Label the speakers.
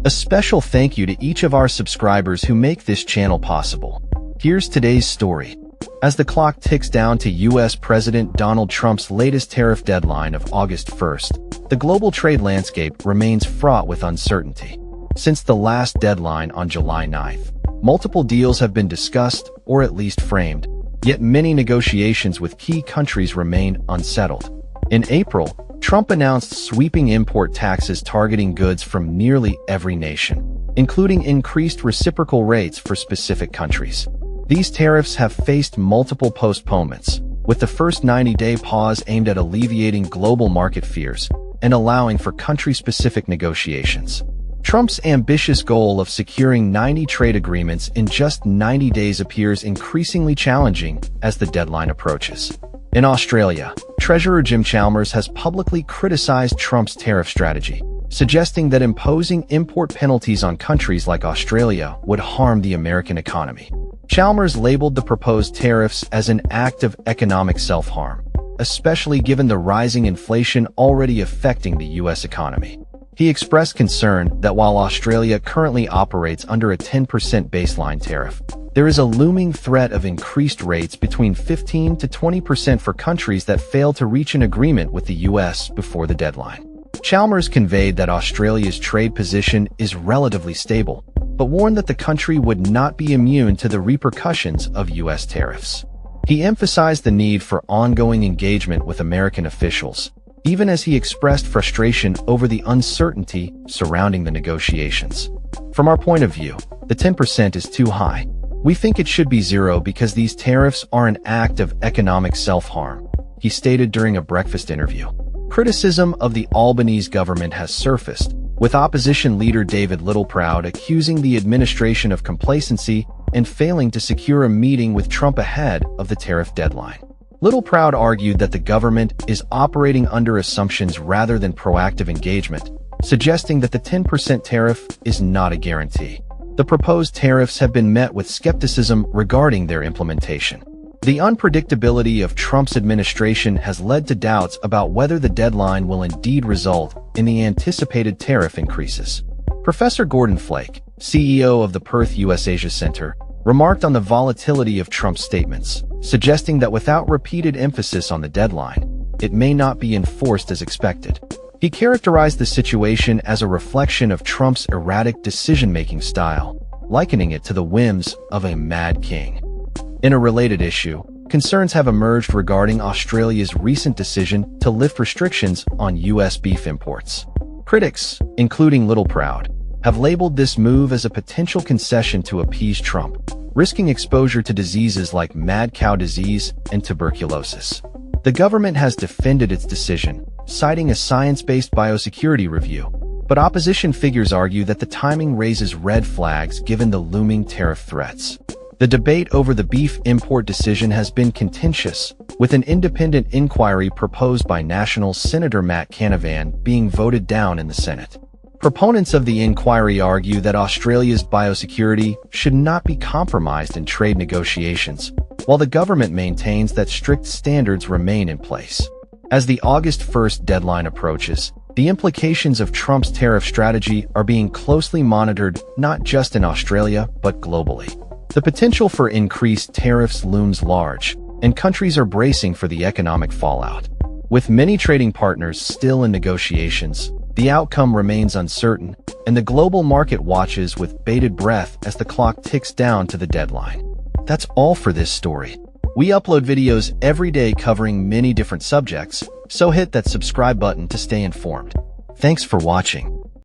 Speaker 1: A special thank you to each of our subscribers who make this channel possible. Here's today's story. As the clock ticks down to U.S. President Donald Trump's latest tariff deadline of August 1st, the global trade landscape remains fraught with uncertainty. Since the last deadline on July 9th, multiple deals have been discussed or at least framed, yet many negotiations with key countries remain unsettled. In April, Trump announced sweeping import taxes targeting goods from nearly every nation, including increased reciprocal rates for specific countries. These tariffs have faced multiple postponements, with the first 90-day pause aimed at alleviating global market fears and allowing for country-specific negotiations. Trump's ambitious goal of securing 90 trade agreements in just 90 days appears increasingly challenging as the deadline approaches. In Australia, Treasurer Jim Chalmers has publicly criticized Trump's tariff strategy, suggesting that imposing import penalties on countries like Australia would harm the American economy. Chalmers labeled the proposed tariffs as an act of economic self-harm, especially given the rising inflation already affecting the U.S. economy. He expressed concern that while Australia currently operates under a 10% baseline tariff, there is a looming threat of increased rates between 15 to 20% for countries that fail to reach an agreement with the U.S. before the deadline. Chalmers conveyed that Australia's trade position is relatively stable, but warned that the country would not be immune to the repercussions of U.S. tariffs. He emphasized the need for ongoing engagement with American officials, even as he expressed frustration over the uncertainty surrounding the negotiations. From our point of view, the 10% is too high. We think it should be zero because these tariffs are an act of economic self-harm, he stated during a breakfast interview. Criticism of the Albanese government has surfaced, with opposition leader David Littleproud accusing the administration of complacency and failing to secure a meeting with Trump ahead of the tariff deadline. Littleproud argued that the government is operating under assumptions rather than proactive engagement, suggesting that the 10% tariff is not a guarantee. The proposed tariffs have been met with skepticism regarding their implementation. The unpredictability of Trump's administration has led to doubts about whether the deadline will indeed result in the anticipated tariff increases. Professor Gordon Flake, CEO of the Perth U.S. Asia Center, remarked on the volatility of Trump's statements, suggesting that without repeated emphasis on the deadline, it may not be enforced as expected. He characterized the situation as a reflection of Trump's erratic decision-making style, likening it to the whims of a mad king. In a related issue, concerns have emerged regarding Australia's recent decision to lift restrictions on U.S. beef imports. Critics, including Littleproud, have labeled this move as a potential concession to appease Trump, risking exposure to diseases like mad cow disease and tuberculosis. The government has defended its decision, citing a science-based biosecurity review, but opposition figures argue that the timing raises red flags given the looming tariff threats. The debate over the beef import decision has been contentious, with an independent inquiry proposed by Nationals Senator Matt Canavan being voted down in the Senate. Proponents of the inquiry argue that Australia's biosecurity should not be compromised in trade negotiations, while the government maintains that strict standards remain in place. As the August 1st deadline approaches, the implications of Trump's tariff strategy are being closely monitored not just in Australia but globally. The potential for increased tariffs looms large, and countries are bracing for the economic fallout. With many trading partners still in negotiations, the outcome remains uncertain, and the global market watches with bated breath as the clock ticks down to the deadline. That's all for this story. We upload videos every day covering many different subjects, so hit that subscribe button to stay informed. Thanks for watching.